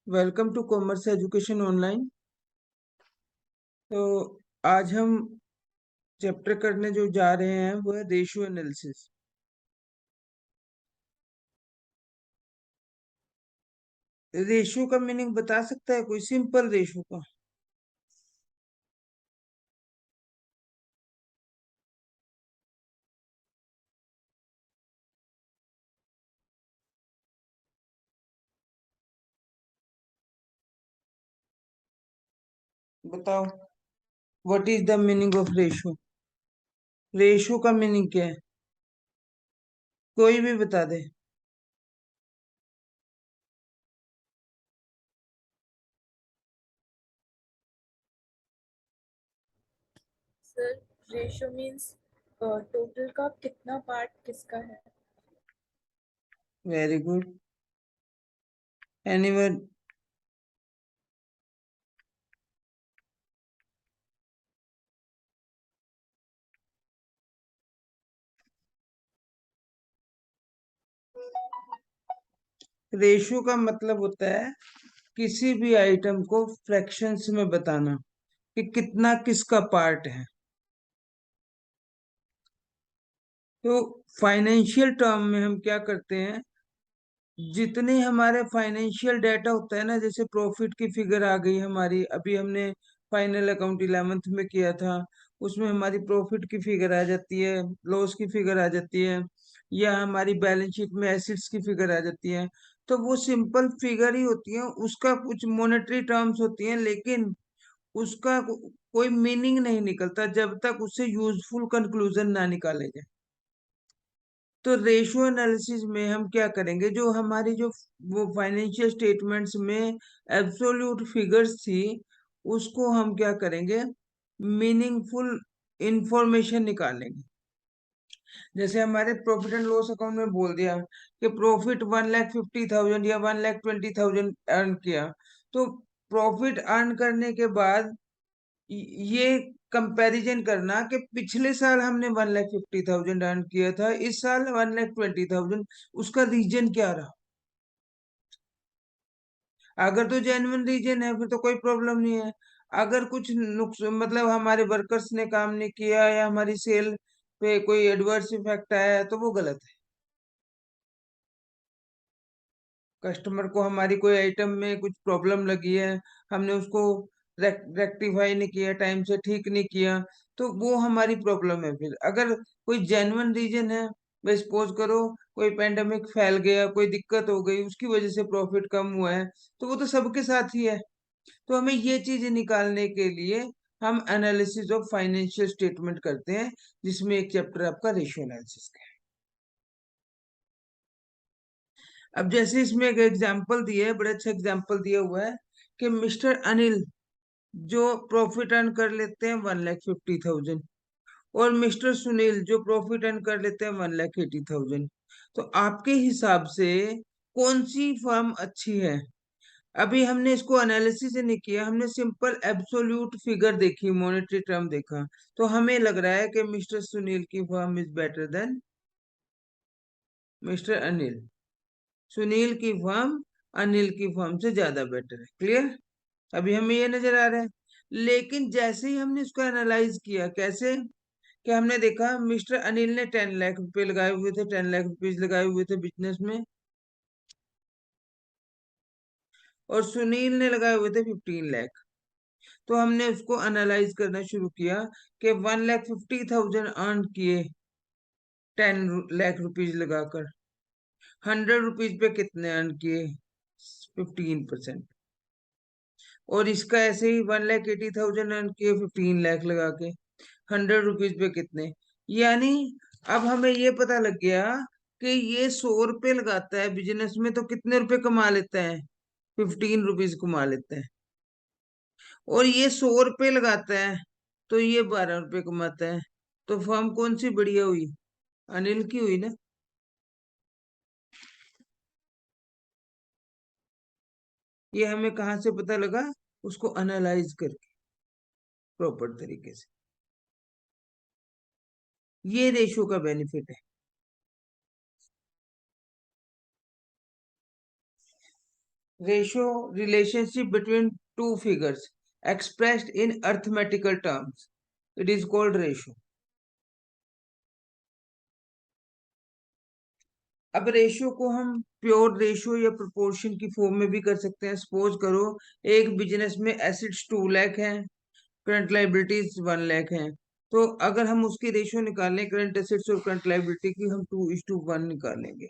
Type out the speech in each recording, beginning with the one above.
Welcome to commerce education online. तो आज हम चैप्टर करने जो जा रहे हैं वो है रेशियो एनालिसिस। रेशियो का मीनिंग बता सकता है कोई? सिंपल रेशियो का बताओ। What is the meaning of ratio? Ratio का मीनिंग क्या है? कोई भी बता दे। सर, रेशियो मीन्स टोटल का कितना पार्ट किसका है। Very good. एनीवन? रेशियो का मतलब होता है किसी भी आइटम को फ्रैक्शंस में बताना कि कितना किसका पार्ट है। तो फाइनेंशियल टर्म में हम क्या करते हैं, जितने हमारे फाइनेंशियल डाटा होता है ना, जैसे प्रॉफिट की फिगर आ गई हमारी, अभी हमने फाइनल अकाउंट 11th में किया था, उसमें हमारी प्रॉफिट की फिगर आ जाती है, लॉस की फिगर आ जाती है, या हमारी बैलेंस शीट में एसेट्स की फिगर आ जाती है। तो वो सिंपल फिगर ही होती है, उसका कुछ मॉनेटरी टर्म्स होती हैं, लेकिन उसका कोई मीनिंग नहीं निकलता जब तक उससे यूजफुल कंक्लूजन ना निकाले जाए। तो रेशियो एनालिसिस में हम क्या करेंगे, जो हमारी जो वो फाइनेंशियल स्टेटमेंट्स में एब्सोल्यूट फिगर्स थी, उसको हम क्या करेंगे, मीनिंगफुल इंफॉर्मेशन निकालेंगे। जैसे हमारे प्रॉफिट एंड लॉस अकाउंट में बोल दिया कि प्रॉफिट 1,50,000 या 1,20,000 अर्न किया। तो प्रॉफिट अर्न करने के बाद ये कंपैरिजन करना कि पिछले साल हमने 1,50,000 अर्न किया था, इस साल 1,20,000, उसका रीजन क्या रहा। अगर तो जेन्युइन रीजन है फिर तो कोई प्रॉब्लम नहीं है। अगर कुछ नुक्स मतलब हमारे वर्कर्स ने काम नहीं किया या हमारी सेल पे कोई एडवर्स इफेक्ट आया है तो वो गलत है। कस्टमर को हमारी कोई आइटम में कुछ प्रॉब्लम लगी है, हमने उसको रेक्टिफाई नहीं किया, टाइम से ठीक नहीं किया, तो वो हमारी प्रॉब्लम है। फिर अगर कोई जेन्युइन रीजन है, भाई सपोज करो कोई पेंडेमिक फैल गया, कोई दिक्कत हो गई, उसकी वजह से प्रॉफिट कम हुआ है, तो वो तो सबके साथ ही है। तो हमें ये चीज निकालने के लिए हम एनालिसिस ऑफ फाइनेंशियल स्टेटमेंट करते हैं, जिसमें एक चैप्टर आपका रेशियो एनालिसिस का है। अब जैसे इसमें एक एग्जाम्पल दिया है, बड़ा अच्छा एग्जाम्पल दिया हुआ है कि मिस्टर अनिल जो प्रॉफिट अर्न कर लेते हैं 1,50,000, और मिस्टर सुनील जो प्रॉफिट अर्न कर लेते हैं 1,80,000। तो आपके हिसाब से कौन सी फर्म अच्छी है? अभी हमने इसको एनालिसिस नहीं किया, हमने सिंपल एब्सोल्यूट फिगर देखी, मॉनेटरी टर्म देखा, तो हमें लग रहा है कि मिस्टर सुनील की firm is better than mister Anil. Sunil की फर्म अनिल की फर्म से ज्यादा बेटर है। क्लियर? अभी हमें ये नजर आ रहा है। लेकिन जैसे ही हमने इसको एनालाइज किया, कैसे कि हमने देखा मिस्टर अनिल ने 10 लाख रुपए लगाए हुए थे, 10 लाख रुपीज लगाए हुए थे बिजनेस में, और सुनील ने लगाए हुए थे 15 लाख। तो हमने उसको एनालाइज करना शुरू किया कि 1,50,000 अर्न किए 10 लाख रुपीज लगाकर, 100 रुपीज पे कितने अर्न किए? 15%। और इसका ऐसे ही 1,80,000 अर्न किए 15 लाख लगा के, 100 रुपीज पे कितने? यानी अब हमें ये पता लग गया कि ये 100 रुपए लगाता है बिजनेस में तो कितने रुपए कमा लेता है? 15 रुपीज कमा लेता है। और ये 100 रुपए लगाता है तो ये 12 रुपए कमाता है। तो फर्म कौन सी बढ़िया हुई? अनिल की हुई ना। ये हमें कहाँ से पता लगा? उसको एनालाइज करके प्रॉपर तरीके से। ये रेशो का बेनिफिट है। Ratio relationship between two figures expressed in arithmetical terms. It is called ratio. अब रेशियो को हम प्योर रेशियो या प्रोपोर्शन की फॉर्म में भी कर सकते हैं। सपोज करो एक बिजनेस में एसेट्स 2 लाख हैं, करंट लाइबिलिटीज 1 लाख हैं, तो अगर हम उसकी रेशियो निकालें करंट एसेट्स और करंट लाइबिलिटी की, हम 2:1 निकालेंगे।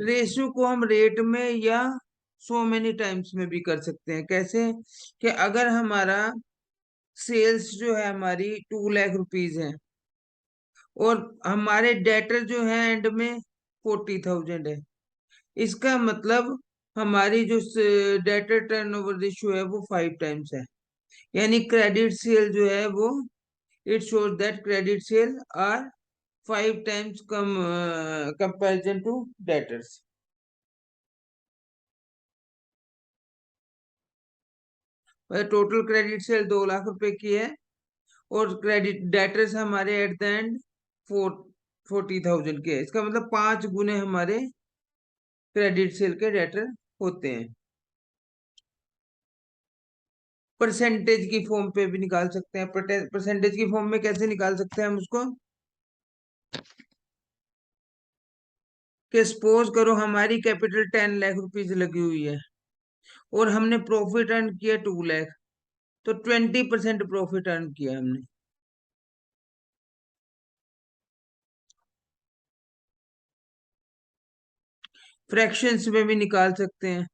रेशियो को हम रेट में या सो मेनी टाइम्स में भी कर सकते हैं। कैसे? कि अगर हमारा सेल्स जो है हमारी 2 लाख रुपीज है और हमारे डेटर जो है एंड में 40,000 है, इसका मतलब हमारी जो डेटर टर्नओवर रेशियो है वो 5 टाइम्स है। यानी क्रेडिट सेल जो है वो, it shows that credit sale are 5 times कम comparison to debtors. Total credit sale 2 lakh रुपए की है और क्रेडिट डेटर्स हमारे एट द एंड 40,000 के है। इसका मतलब 5 गुने हमारे क्रेडिट सेल के डेटर होते हैं। परसेंटेज की फॉर्म पे भी निकाल सकते हैं। परसेंटेज की फॉर्म में कैसे निकाल सकते हैं हम उसको? कि सपोज करो हमारी कैपिटल 10 लाख रुपीज लगी हुई है और हमने प्रॉफिट अर्न किया 2 लाख, तो 20% प्रॉफिट अर्न किया हमने। फ्रैक्शंस में भी निकाल सकते हैं।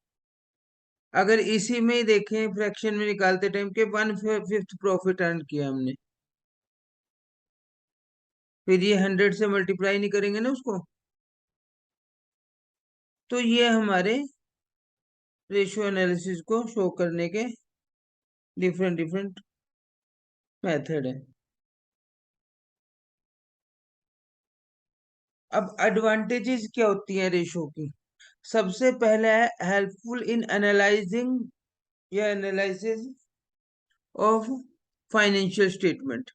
अगर इसी में ही देखें फ्रैक्शन में निकालते टाइम के 1/5 प्रॉफिट अर्न किया हमने, फिर ये 100 से मल्टीप्लाई नहीं करेंगे ना उसको, तो ये हमारे रेशियो एनालिसिस को शो करने के डिफरेंट डिफरेंट मेथड है। अब एडवांटेजेस क्या होती है रेशियो की? सबसे पहला है हेल्पफुल इन एनालाइजिंग या एनालिसिस ऑफ फाइनेंशियल स्टेटमेंट।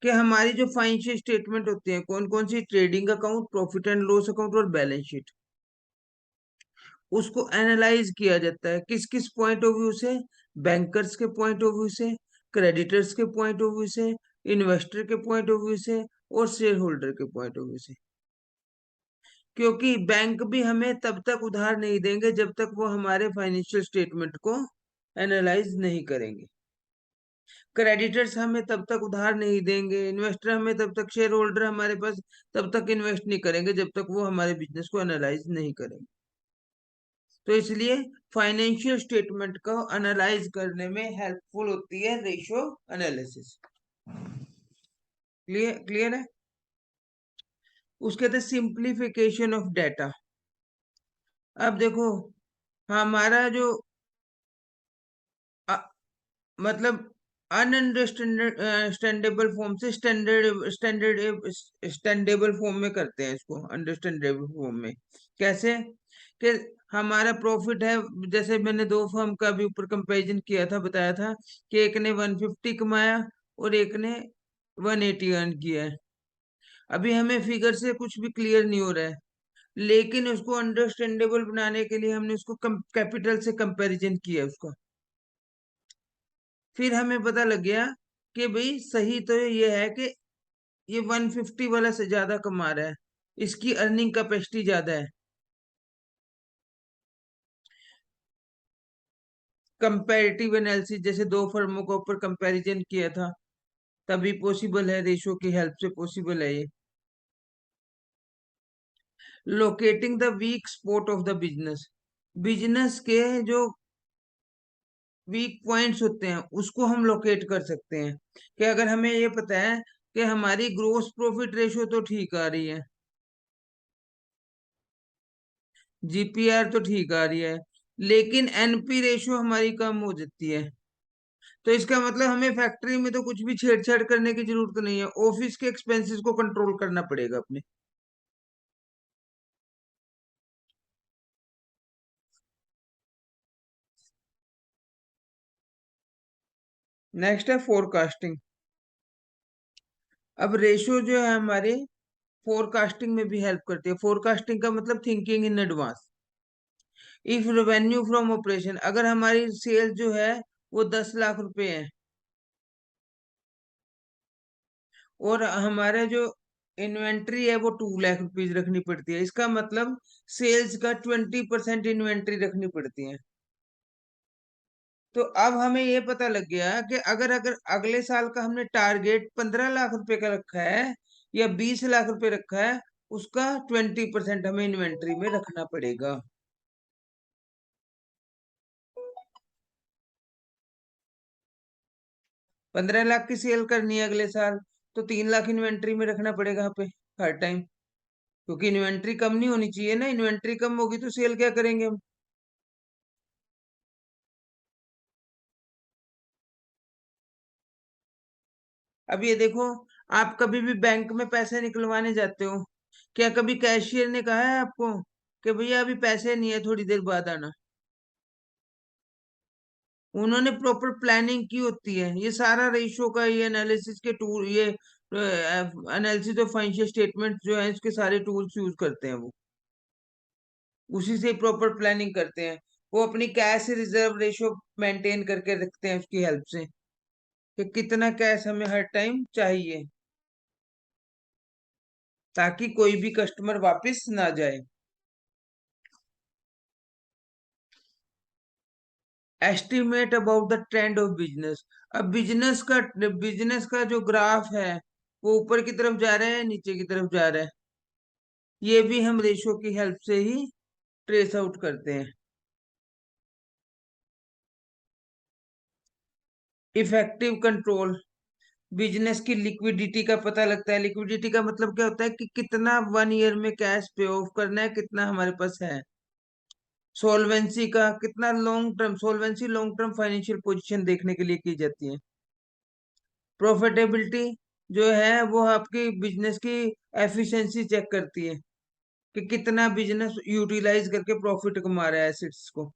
कि हमारी जो फाइनेंशियल स्टेटमेंट होती है, कौन कौन सी, trading account, profit and loss account और बैलेंस शीट, उसको एनालाइज किया जाता है किस किस पॉइंट ऑफ व्यू से? बैंकर्स के पॉइंट ऑफ व्यू से, क्रेडिटर्स के पॉइंट ऑफ व्यू से, इन्वेस्टर के पॉइंट ऑफ व्यू से और शेयर होल्डर के पॉइंट ऑफ व्यू से। क्योंकि बैंक भी हमें तब तक उधार नहीं देंगे जब तक वो हमारे फाइनेंशियल स्टेटमेंट को एनालाइज नहीं करेंगे। क्रेडिटर्स हमें तब तक उधार नहीं देंगे, इन्वेस्टर हमें तब तक, शेयर होल्डर हमारे पास तब तक इन्वेस्ट नहीं करेंगे जब तक वो हमारे बिजनेस को एनालाइज नहीं करेंगे। तो इसलिए फाइनेंशियल स्टेटमेंट को एनालाइज करने में हेल्पफुल होती है रेशियो एनालिसिस। क्लियर क्लियर है? उसके बाद सिंप्लीफिकेशन ऑफ डाटा। अब देखो हमारा जो अ, मतलब अनअंडरस्टैंडेबल फॉर्म से स्टैंडेबल फॉर्म में करते हैं इसको, अंडरस्टैंडेबल फॉर्म में। कैसे? कि हमारा प्रॉफिट है, जैसे मैंने दो फर्म का भी ऊपर कंपैरिजन किया था, बताया था कि एक ने 150 कमाया और एक ने 180 अर्न किया है। अभी हमें फिगर से कुछ भी क्लियर नहीं हो रहा है, लेकिन उसको अंडरस्टैंडेबल बनाने के लिए हमने उसको कैपिटल से कंपैरिजन किया उसका। फिर हमें पता लग गया कि भाई सही तो ये है कि ये 150 वाला से ज्यादा कमा रहा है, इसकी अर्निंग कैपेसिटी ज्यादा है। कंपैरेटिव एनालिसिस, जैसे दो फर्मों का ऊपर कंपैरिजन किया था, तभी पॉसिबल है, रेशो की हेल्प से पॉसिबल है ये। Locating the week spot of the business, business के जो वीक पॉइंट्स होते हैं उसको हम लोकेट कर सकते हैं। कि अगर हमें ये पता है कि हमारी ग्रोस प्रॉफिट रेशो तो ठीक आ रही है, जीपीआर तो ठीक आ रही है, लेकिन एनपी रेशो हमारी कम हो जाती है, तो इसका मतलब हमें फैक्ट्री में तो कुछ भी छेड़छाड़ करने की जरूरत नहीं है, ऑफिस के एक्सपेंसेस को कंट्रोल करना पड़ेगा अपने। नेक्स्ट है फोरकास्टिंग। अब रेशो जो है हमारे फोरकास्टिंग में भी हेल्प करती है। फोरकास्टिंग का मतलब thinking in advance. If revenue from operation, अगर हमारी सेल जो है वो 10 लाख रुपए है, और हमारा जो इन्वेंट्री है वो 2 लाख रुपीज रखनी पड़ती है, इसका मतलब सेल्स का 20% इन्वेंट्री रखनी पड़ती है। तो अब हमें ये पता लग गया कि अगर अगर अगले साल का हमने टारगेट 15 लाख रुपए का रखा है या 20 लाख रुपए रखा है, उसका 20% हमें इन्वेंट्री में रखना पड़ेगा। 15 लाख की सेल करनी है अगले साल, तो 3 लाख इन्वेंट्री में रखना पड़ेगा यहाँ पे हर टाइम, क्योंकि इन्वेंट्री कम नहीं होनी चाहिए ना। इन्वेंट्री कम होगी तो सेल क्या करेंगे हम। अब ये देखो, आप कभी भी बैंक में पैसे निकलवाने जाते हो, क्या कभी कैशियर ने कहा है आपको कि भैया अभी पैसे नहीं है, थोड़ी देर बाद आना? उन्होंने प्रॉपर प्लानिंग की होती है। ये सारा रेशो का ये एनालिसिस के टूल, ये एनालिसिस ऑफ फाइनेंशियल स्टेटमेंट जो है, इसके सारे टूल्स यूज करते हैं वो, उसी से प्रॉपर प्लानिंग करते हैं। वो अपनी कैश रिजर्व रेशो मेंटेन करके रखते हैं उसकी हेल्प से, कि कितना कैश हमें हर टाइम चाहिए, ताकि कोई भी कस्टमर वापस ना जाए। Estimate about the trend of business. अब बिजनेस का जो ग्राफ है वो ऊपर की तरफ जा रहा है, नीचे की तरफ जा रहा है, ये भी हम रेशो की हेल्प से ही ट्रेस आउट करते हैं। इफेक्टिव कंट्रोल, बिजनेस की लिक्विडिटी का पता लगता है। लिक्विडिटी का मतलब क्या होता है कि कितना 1 ईयर में कैश पे ऑफ करना है, कितना हमारे पास है। सोलवेंसी का कितना long term, solvency long term financial position देखने के लिए की जाती है। प्रॉफिटेबिलिटी जो है वो आपकी बिजनेस की एफिशिएंसी चेक करती है, कि कितना बिजनेस यूटिलाइज करके प्रॉफिट कमा रहा है एसेट्स को।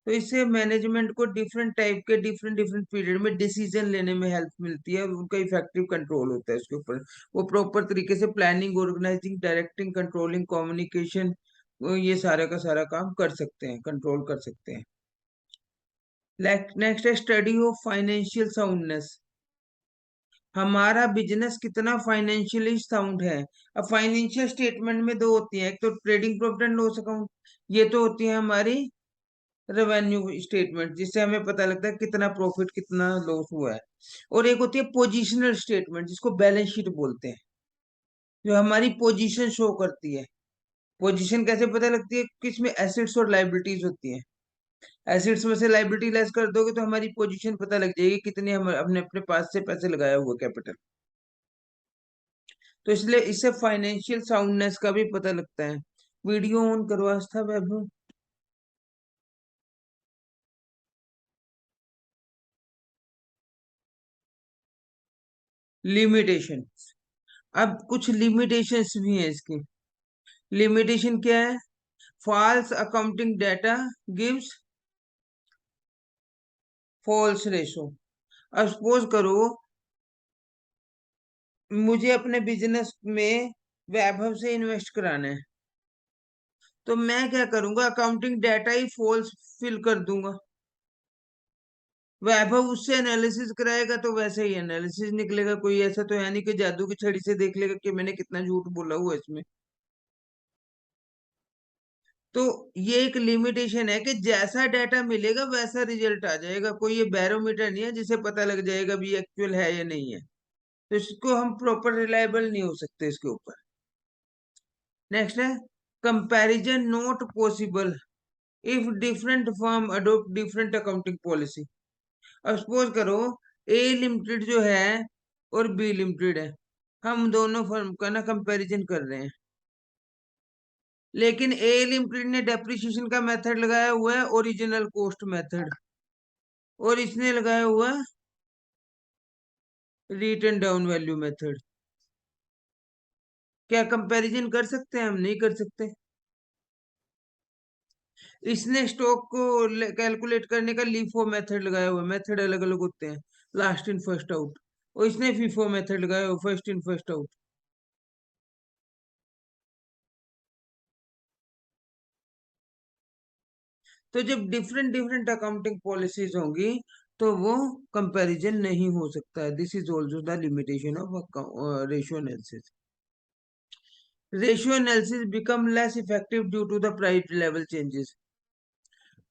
तो इससे मैनेजमेंट को डिफरेंट टाइप के डिफरेंट डिफरेंट पीरियड में डिसीजन लेने में हेल्प मिलती है, और उनका इफेक्टिव कंट्रोल होता है उसके ऊपर। वो प्रॉपर तरीके से planning, organising, directing, controlling, communication, ये सारा का सारा काम कर सकते हैं, कंट्रोल कर सकते हैं। नेक्स्ट है स्टडी ऑफ फाइनेंशियल साउंडनेस। हमारा बिजनेस कितना फाइनेंशियली साउंड है। अब फाइनेंशियल स्टेटमेंट में दो होती है, एक तो trading profit and loss account, ये तो होती है हमारी रेवेन्यू स्टेटमेंट, जिससे हमें पता लगता है कितना प्रॉफिट कितना लॉस हुआ है। और एक होती है पोजीशनल स्टेटमेंट, जिसको बैलेंस शीट बोलते हैं, जो हमारी पोजीशन शो करती है। पोजीशन कैसे पता लगती है? किसमें एसेट्स और लाइबिलिटीज होती है। एसेट्स में से लाइबिलिटी लेस कर दोगे तो हमारी पोजीशन पता लग जाएगी, कितने हम अपने अपने पास से पैसे लगाया हुआ कैपिटल। तो इसलिए इससे फाइनेंशियल साउंडनेस का भी पता लगता है। वीडियो ऑन करो आस्था वैभव। लिमिटेशन, अब कुछ लिमिटेशंस भी हैं इसकी। लिमिटेशन क्या है? False accounting data gives false ratio. अब सपोज करो मुझे अपने बिजनेस में वैभव से इन्वेस्ट कराना है, तो मैं क्या करूंगा, अकाउंटिंग डेटा ही फॉल्स फिल कर दूंगा। वैभव उससे एनालिसिस कराएगा तो वैसे ही एनालिसिस निकलेगा। कोई ऐसा तो है नहीं कि जादू की छड़ी से देख लेगा कि मैंने कितना झूठ बोला हुआ है इसमें। तो ये एक लिमिटेशन है कि जैसा डाटा मिलेगा वैसा रिजल्ट आ जाएगा। कोई ये बैरोमीटर नहीं है जिसे पता लग जाएगा भी एक्चुअल है या नहीं है। तो इसको हम प्रॉपर रिलायबल नहीं हो सकते इसके ऊपर। नेक्स्ट है comparison not possible if different firm adopt different accounting policy. अब सपोज करो ए लिमिटेड जो है और बी लिमिटेड है, हम दोनों फर्म का ना कंपैरिजन कर रहे हैं, लेकिन ए लिमिटेड ने डेप्रिसिएशन का मेथड लगाया हुआ है ओरिजिनल कॉस्ट मेथड, और इसने लगाया हुआ रिटर्न डाउन वैल्यू मेथड। क्या कंपैरिजन कर सकते हैं? हम नहीं कर सकते। इसने स्टॉक को कैलकुलेट करने का लीफो मेथड लगाया हुआ है, मेथड अलग अलग होते हैं, लास्ट इन फर्स्ट आउट। और इसने फीफो मेथड लगाया, फर्स्ट इन फर्स्ट आउट। तो जब डिफरेंट डिफरेंट अकाउंटिंग पॉलिसीज होंगी तो वो कंपैरिजन नहीं हो सकता है। This is also the limitation of ratio analysis. Ratio analysis become less effective due to the price level changes.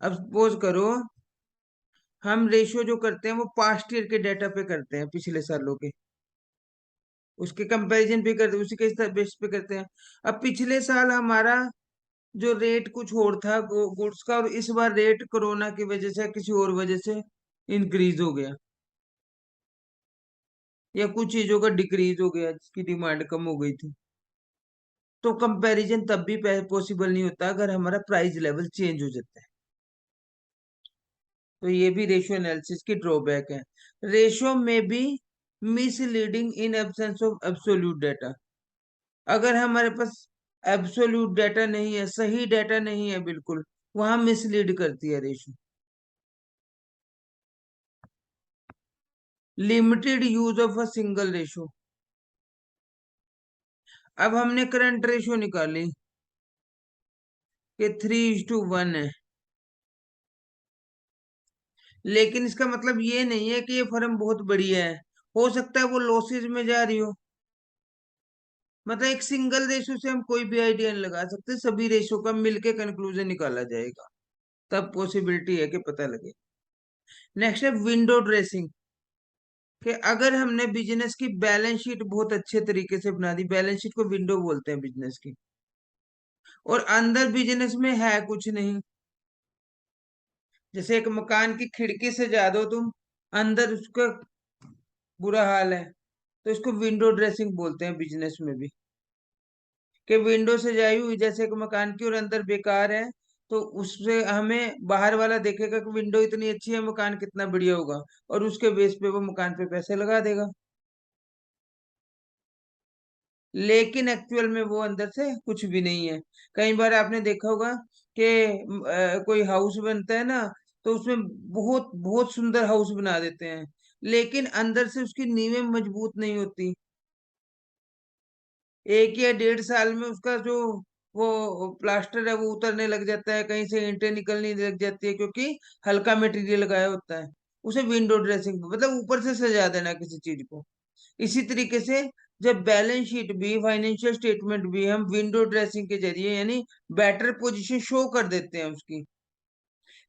अब सपोज करो हम रेशियो जो करते हैं वो पास्ट ईयर के डाटा पे करते हैं, पिछले सालों के, उसके कंपैरिजन पे करते हैं, उसी के बेस पे करते हैं। अब पिछले साल हमारा जो रेट कुछ और था गुड्स का, और इस बार रेट कोरोना की वजह से किसी और वजह से इंक्रीज हो गया, या कुछ चीजों का डिक्रीज हो गया जिसकी डिमांड कम हो गई थी, तो कंपैरिजन तब भी पॉसिबल नहीं होता अगर हमारा प्राइस लेवल चेंज हो जाता है। तो ये भी रेशियो एनालिसिस की ड्रॉबैक है। रेशियो में भी misleading in absence of absolute data. अगर हमारे पास एब्सोल्यूट डाटा नहीं है, सही डाटा नहीं है बिल्कुल, वहां मिसलीड करती है ratio. Limited use of a single ratio. अब हमने करंट रेशियो निकाली कि 3:1 है, लेकिन इसका मतलब ये नहीं है कि ये फर्म बहुत बढ़िया है। हो सकता है वो लॉसेज में जा रही हो। मतलब एक सिंगल रेशो से हम कोई भी आइडिया नहीं लगा सकते, सभी रेशो का मिलके कंक्लूजन निकाला जाएगा, तब पॉसिबिलिटी है कि पता लगे। नेक्स्ट है विंडो ड्रेसिंग। कि अगर हमने बिजनेस की बैलेंस शीट बहुत अच्छे तरीके से बना दी, बैलेंस शीट को विंडो बोलते हैं बिजनेस की, और अंदर बिजनेस में है कुछ नहीं, जैसे एक मकान की खिड़की सजा दो तुम, अंदर उसका बुरा हाल है, तो इसको विंडो ड्रेसिंग बोलते हैं बिजनेस में भी। कि विंडो सजाई हुई जैसे एक मकान की और अंदर बेकार है, तो उससे हमें बाहर वाला देखेगा कि विंडो इतनी अच्छी है, मकान कितना बढ़िया होगा, और उसके बेस पे वो मकान पे पैसे लगा देगा, लेकिन एक्चुअल में वो अंदर से कुछ भी नहीं है। कई बार आपने देखा होगा कि कोई हाउस बनता है ना, तो उसमें बहुत बहुत सुंदर हाउस बना देते हैं, लेकिन अंदर से उसकी नींवें मजबूत नहीं होती। 1 या 1.5 साल में उसका जो वो प्लास्टर है वो उतरने लग जाता है, कहीं से ईंटें निकलने लग जाती है, क्योंकि हल्का मटेरियल लगाया होता है। उसे विंडो ड्रेसिंग, मतलब ऊपर से सजा देना किसी चीज को। इसी तरीके से जब बैलेंस शीट भी, फाइनेंशियल स्टेटमेंट भी हम विंडो ड्रेसिंग के जरिए, यानी बेटर पोजीशन शो कर देते हैं उसकी,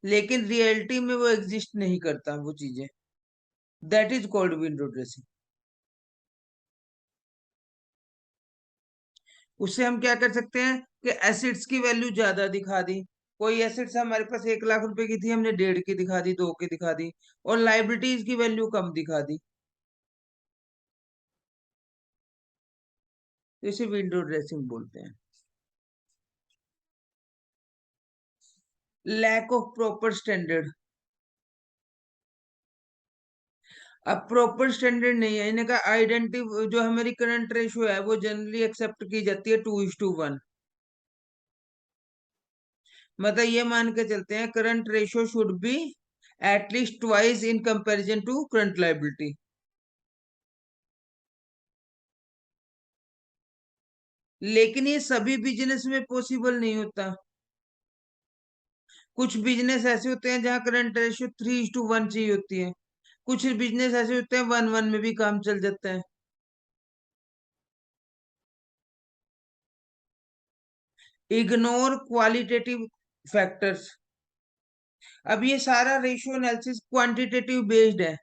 लेकिन रियलिटी में वो एग्जिस्ट नहीं करता वो चीजें। That is called window dressing. उससे हम क्या कर सकते हैं कि एसिड्स की वैल्यू ज्यादा दिखा दी। कोई एसिड्स हमारे पास 1 लाख रुपए की थी, हमने 1.5 की दिखा दी, 2 की दिखा दी, और लाइबिलिटीज की वैल्यू कम दिखा दी, तो इसे विंडो ड्रेसिंग बोलते हैं। Lack of proper standard. अब प्रॉपर स्टैंडर्ड नहीं है, इन्हें का आइडेंटिटी, जो हमारी करंट रेशो है वो जनरली एक्सेप्ट की जाती है 2:1। मतलब ये मान के चलते हैं current ratio should be at least twice in comparison to current liability. लेकिन ये सभी बिजनेस में पॉसिबल नहीं होता। कुछ बिजनेस ऐसे होते हैं जहां करंट रेशियो 3:1 चाहिए होती है, कुछ बिजनेस ऐसे होते हैं 1:1 में भी काम चल जाता है। Ignore qualitative factors. अब ये सारा रेशियो एनालिसिस क्वांटिटेटिव बेस्ड है।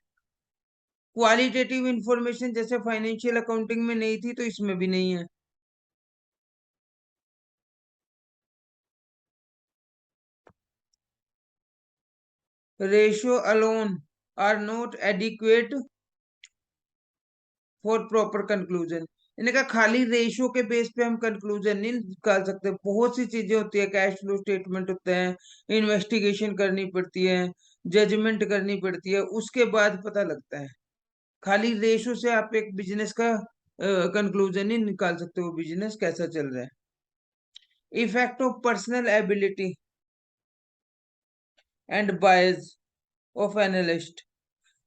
क्वालिटेटिव इंफॉर्मेशन जैसे फाइनेंशियल अकाउंटिंग में नहीं थी, तो इसमें भी नहीं है। Ratio alone are not adequate for proper conclusion. इन्हें कहा खाली रेशियो के बेस पे हम कंक्लूजन नहीं निकाल सकते, बहुत सी चीजें होती है, कैश फ्लो स्टेटमेंट होते हैं, इन्वेस्टिगेशन करनी पड़ती है, जजमेंट करनी पड़ती है, उसके बाद पता लगता है। खाली रेशियो से आप एक बिजनेस का कंक्लूजन नहीं निकाल सकते, वो बिजनेस कैसा चल रहा है। Effect of personal ability and bias of analyst.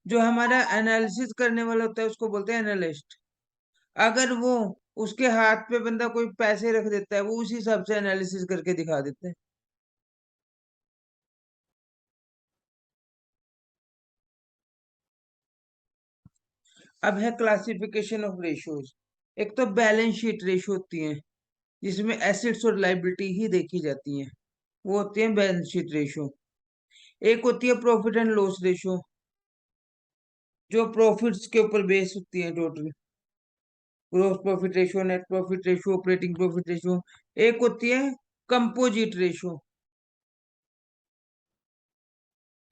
जो हमारा एनालिसिस करने वाला होता है उसको बोलते हैं एनालिस्ट। अगर वो उसके हाथ पे बंदा कोई पैसे रख देता है, वो उसी हिसाब से एनालिसिस करके दिखा देता है। अब है क्लासिफिकेशन ऑफ रेशियोज। एक तो बैलेंस शीट रेशियो होती है, जिसमें एसेट्स और लाइबिलिटी ही देखी जाती हैं, वो होती है बैलेंस शीट रेशियो। एक होती है प्रॉफिट एंड लॉस रेशियो, जो प्रॉफिट्स के ऊपर बेस होती है total. Gross profit ratio, net profit ratio, operating profit ratio. एक होती है composite ratio,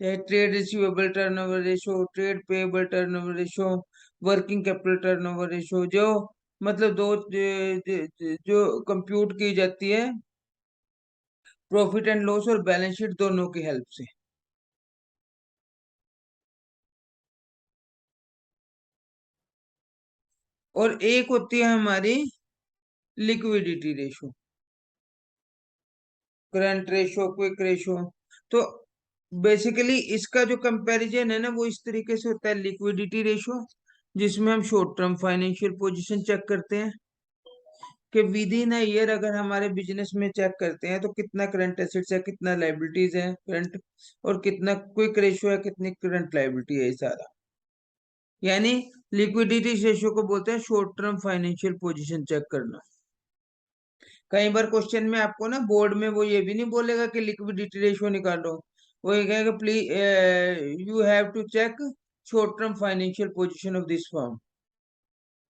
trade receivable turnover ratio, trade payable turnover ratio, working capital turnover ratio, जो मतलब दो जो कंप्यूट की जाती है प्रॉफिट एंड लॉस और बैलेंस शीट दोनों की हेल्प से। और एक होती है हमारी liquidity ratio, current ratio, quick ratio. तो बेसिकली इसका जो कंपैरिजन है ना, वो इस तरीके से होता है। लिक्विडिटी रेशियो, जिसमें हम short term financial position check करते हैं कि विद इन अ ईयर अगर हमारे बिजनेस में चेक करते हैं तो कितना करंट एसेट्स है, कितना लाइबिलिटीज है करंट, और कितना क्विक रेशियो है, कितनी करंट लाइबिलिटी है, ये सारा। यानी लिक्विडिटी रेशियो को बोलते हैं short term financial position check करना। कई बार क्वेश्चन में आपको ना बोर्ड में वो ये भी नहीं बोलेगा कि लिक्विडिटी रेशियो निकालो, वो ये कहेगा please you have to check short term financial position of this firm.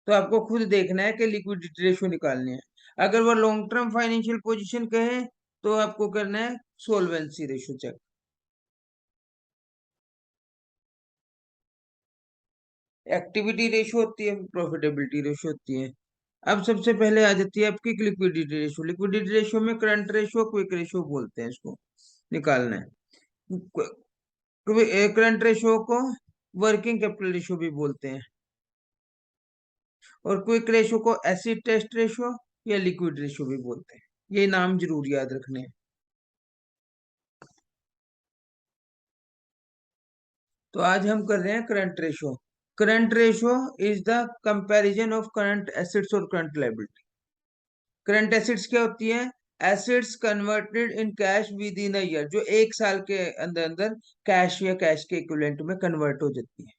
तो आपको खुद देखना है कि लिक्विडिटी रेशियो निकालनी है। अगर वो लॉन्ग टर्म फाइनेंशियल पोजीशन कहे तो आपको करना है सोल्वेंसी रेशियो चेक। एक्टिविटी रेशियो होती है, प्रॉफिटेबिलिटी रेशियो होती है। अब सबसे पहले आ जाती है आपकी लिक्विडिटी रेशियो। लिक्विडिटी रेशियो में करंट रेशियो, क्विक रेशियो बोलते हैं इसको, निकालना है। करंट रेशियो को वर्किंग कैपिटल रेशियो भी बोलते हैं, और क्विक रेशियो को एसिड टेस्ट रेशियो या लिक्विड रेशियो भी बोलते हैं। ये नाम जरूर याद रखने हैं। तो आज हम कर रहे हैं current ratio. Current ratio is the comparison of current assets और करंट लायबिलिटी। करंट एसेट्स क्या होती है? Assets converted in cash with in a year, जो एक साल के अंदर अंदर कैश या कैश के इक्विवेलेंट में कन्वर्ट हो जाती है।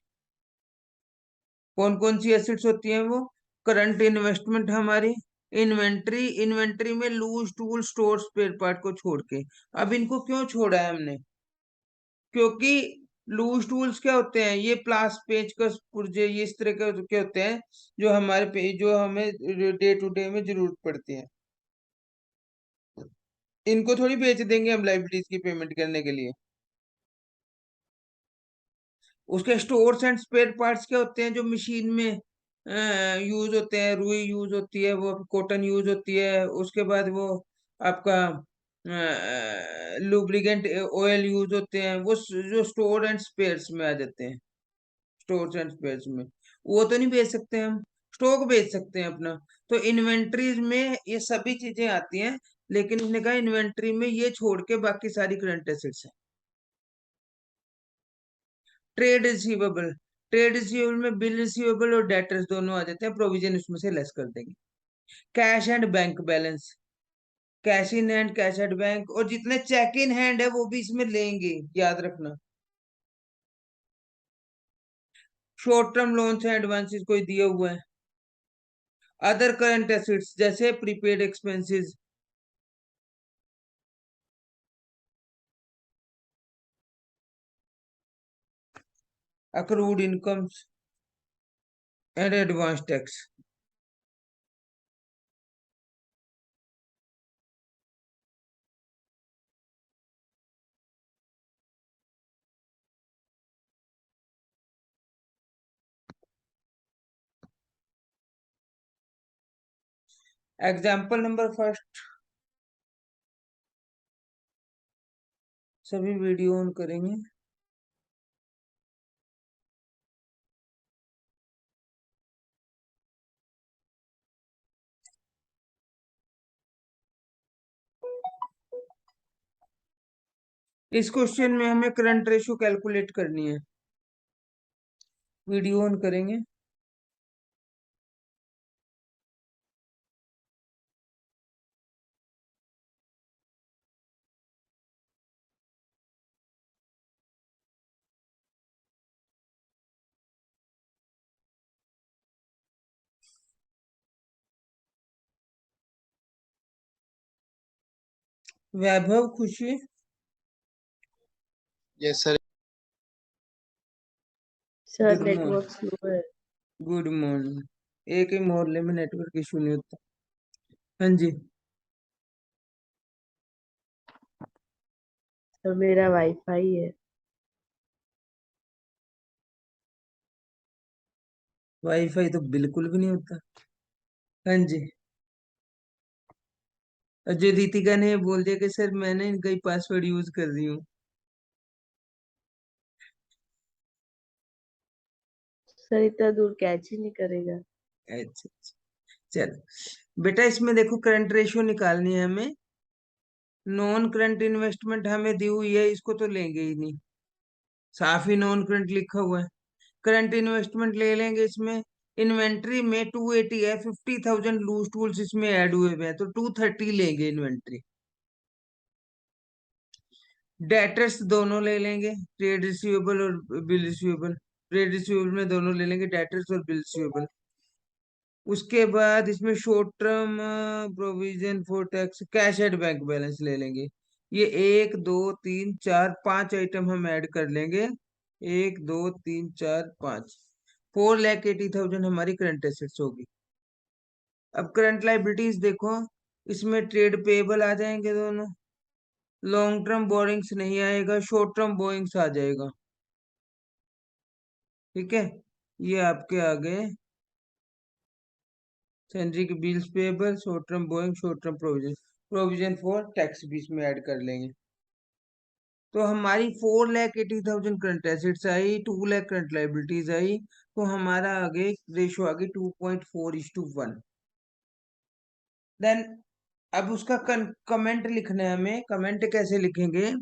कौन कौन सी एसेट्स होती हैं वो? करंट इन्वेस्टमेंट हमारी, इन्वेंट्री, इन्वेंट्री में loose tool store spare part को छोड़ के। अब इनको क्यों छोड़ा है हमने? क्योंकि लूज टूल्स क्या होते हैं? ये प्लास, पेचकस, पुर्जे, ये इस तरह के क्या होते हैं जो हमारे पे जो हमें डे टू डे में जरूरत पड़ती है। इनको थोड़ी बेच देंगे हम लाइबिलिटीज की पेमेंट करने के लिए। उसके स्टोर्स एंड स्पेयर पार्ट्स क्या होते हैं? जो मशीन में यूज होते हैं, रुई यूज होती है, वो कॉटन यूज होती है, उसके बाद वो आपका लुब्रिकेंट ऑयल यूज होते हैं, वो जो स्टोर एंड स्पेयर्स में आ जाते हैं। स्टोर्स एंड स्पेयर्स में वो तो नहीं बेच सकते हम, स्टॉक बेच सकते हैं अपना। तो इन्वेंट्रीज में ये सभी चीजें आती हैं, लेकिन उसने कहा इन्वेंट्री में ये छोड़ के बाकी सारी करंट एसेट्स हैं। ट्रेड रिसीवेबल, ट्रेड रिसीवेबल में बिल रिसीवेबल और डेटर्स दोनों आ जाते हैं, प्रोविजन उसमें से लेस कर देंगे। Cash and bank balance, cash in hand, cash at bank, और जितने चेक इन हैंड है वो भी इसमें लेंगे, याद रखना। Short term loans and advances कोई दिए हुए हैं। अदर करंट एसेट्स जैसे prepaid expenses, accrued incomes and advance tax। Example number first, सभी वीडियो ऑन करेंगे। इस क्वेश्चन में हमें करंट रेशियो कैलकुलेट करनी है। वीडियो ऑन करेंगे। Vaibhav, Khushi, yes sir. Sir good morning. Network slow है। Good morning. एक ही मोहल्ले में नेटवर्क इशू नहीं होता। हाँ जी। सर मेरा वाईफाई है। वाईफाई तो बिल्कुल भी नहीं होता। हाँ जी। और जो रितिका ने बोल दिया कि सर मैंने इनका ही पासवर्ड यूज कर रही हूँ। सर इतना दूर कैच ही नहीं करेगा। अच्छा अच्छा। चलो बेटा, इसमें देखो करंट रेशियो निकालनी है हमें। नॉन करंट इन्वेस्टमेंट हमें दी हुई है, इसको तो लेंगे ही नहीं, साफ ही नॉन करंट लिखा हुआ है। करंट इन्वेस्टमेंट ले लेंगे। इसमें इन्वेंट्री में 280 है, 50,000 लूज टूल्स इसमें ऐड हुए हुए हैं, तो 230 लेंगे इन्वेंट्री। डेटर्स दोनों ले लेंगे, ट्रेड रिसीवेबल और बिल रिसीवेबल। ट्रेड रिसीवेबल में दोनों ले लेंगे, डेटर्स और बिल रिसीवेबल। उसके बाद इसमें short term provision for tax, cash at bank balance ले लेंगे। ये 1 2 3 4 5 आइटम हम ऐड कर लेंगे। 1 2 3 4 5। 4,80,000 हमारी करंट एसेट्स होगी। अब करंट लाइबिलिटीज देखो, इसमें ट्रेड पेबल आ जाएंगे दोनों। लॉन्ग टर्म बोरिंग्स नहीं आएगा, शॉर्ट टर्म बोरिंग्स आ जाएगा। ठीक है, ये आपके आ गए सैलरी के bills payable, short term borrowing, short term provision. Provision for tax भी इसमें ऐड कर लेंगे। तो हमारी 4,80,000 करंट एसेट्स आई, 2 लाख करंट लाइबिलिटीज आई। तो हमारा आगे रेशो आ गई 2.4:1। देन अब उसका कमेंट लिखना है हमें। कमेंट कैसे लिखेंगे?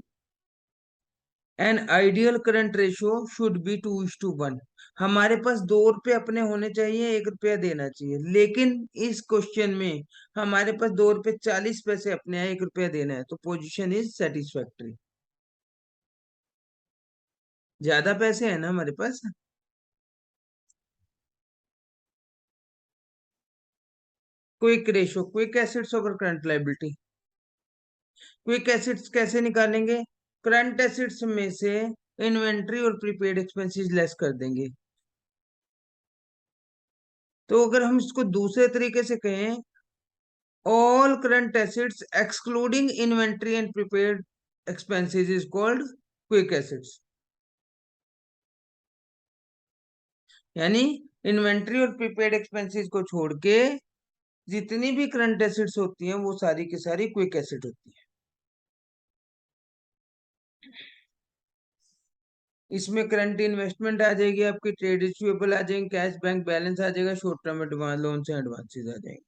An ideal current ratio should be 2:1। हमारे पास 2 रुपए अपने होने चाहिए, 1 रुपया देना चाहिए, लेकिन इस क्वेश्चन में हमारे पास 2 रुपए 40 पैसे अपने हैं, 1 रुपया देना है, तो पोजीशन इज सेटिस्फैक्ट्री। ज्यादा पैसे है ना हमारे पास। Quick ratio, quick assets over current liability. Quick assets कैसे निकालेंगे? करंट एसेट्स में से इन्वेंट्री और प्रीपेड एक्सपेंसेस लेस कर देंगे। तो अगर हम इसको दूसरे तरीके से कहें, all current assets excluding inventory and prepaid expenses is called quick assets। यानी इन्वेंट्री और प्रीपेड एक्सपेंसेस को छोड़ के जितनी भी करंट एसेट्स होती हैं वो सारी की सारी क्विक एसेट होती है। इसमें करंट इन्वेस्टमेंट आ जाएगी, आपकी ट्रेड रिसीवेबल आ जाएंगे, कैश बैंक बैलेंस आ जाएगा, शॉर्ट टर्म एडवांस लोन से एडवांसेस आ जाएंगे।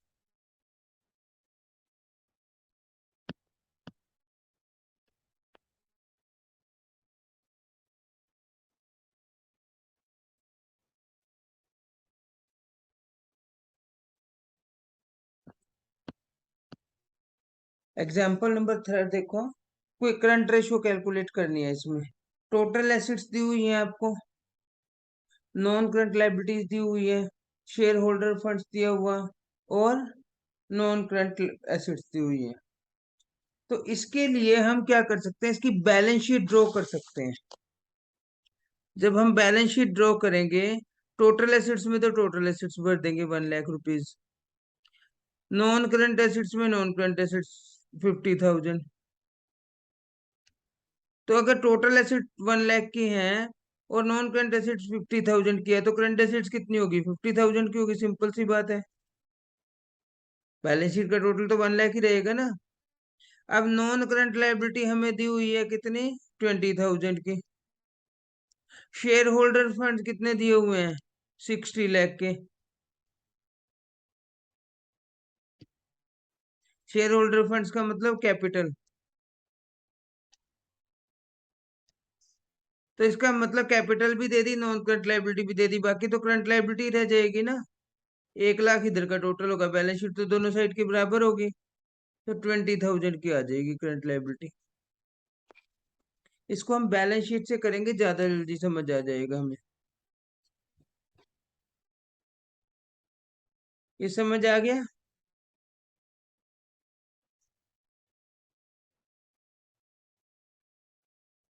एग्जाम्पल नंबर 3 देखो। क्विक करंट रेशियो कैलकुलेट करनी है। इसमें टोटल एसेट्स दी हुई है आपको, नॉन करंट लाइबिलिटीज दी हुई है, शेयर होल्डर फंड्स दिया हुआ, और नॉन करंट एसेट्स दी हुई है। तो इसके लिए हम क्या कर सकते हैं? इसकी बैलेंस शीट ड्रॉ कर सकते हैं। जब हम बैलेंस शीट ड्रॉ करेंगे, टोटल एसेट्स में तो टोटल एसेट्स भर देंगे 1 lakh rupees. Non current assets में नॉन करंट एसेट्स 50,000। तो अगर टोटल एसेट 1 लाख की है और नॉन करंट एसेट्स 50,000 की है, तो करंट एसेट्स कितनी होगी? 50,000 की होगी। सिंपल सी बात है, बैलेंस शीट का टोटल तो 1 लाख ही रहेगा ना। अब नॉन करंट लाइबिलिटी हमें दी हुई है कितनी? 20,000 की। शेयर होल्डर फंड कितने दिए हुए हैं? 60 लाख के। शेयर होल्डर फंड्स का मतलब कैपिटल। तो इसका मतलब कैपिटल भी दे दी, नॉन करंट लाइबिलिटी भी दे दी, बाकी तो करंट लाइबिलिटी रह जाएगी ना। 1 लाख इधर का टोटल होगा, बैलेंस शीट तो दोनों साइड के बराबर होगी, तो 20,000 की आ जाएगी करंट लाइबिलिटी। इसको हम बैलेंस शीट से करेंगे, ज्यादा जल्दी समझ आ जाएगा हमें। ये समझ आ गया?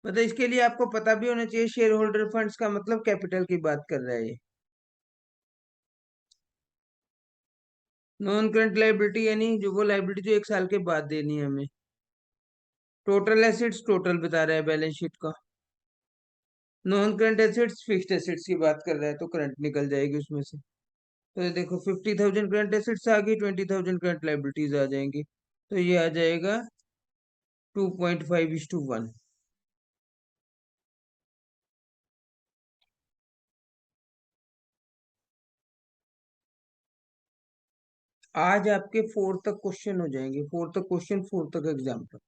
मतलब इसके लिए आपको पता भी होना चाहिए, शेयर होल्डर फंड्स का मतलब कैपिटल की बात कर रहा है ये। नॉन करंट लाइबिलिटी यानी जो वो लाइबिलिटी जो 1 साल के बाद देनी है हमें। टोटल एसेट्स टोटल बता रहा है बैलेंस शीट का। Non current assets fixed assets की बात कर रहा है, तो करंट निकल जाएगी उसमें से। तो ये देखो 50,000 करंट एसेट्स आ गई, 20,000 करंट लाइबिलिटीज आ जाएंगी, तो ये आ जाएगा 2.5:1। आज आपके 4 तक क्वेश्चन हो जाएंगे, 4 तक क्वेश्चन, 4 तक एग्जाम्पल।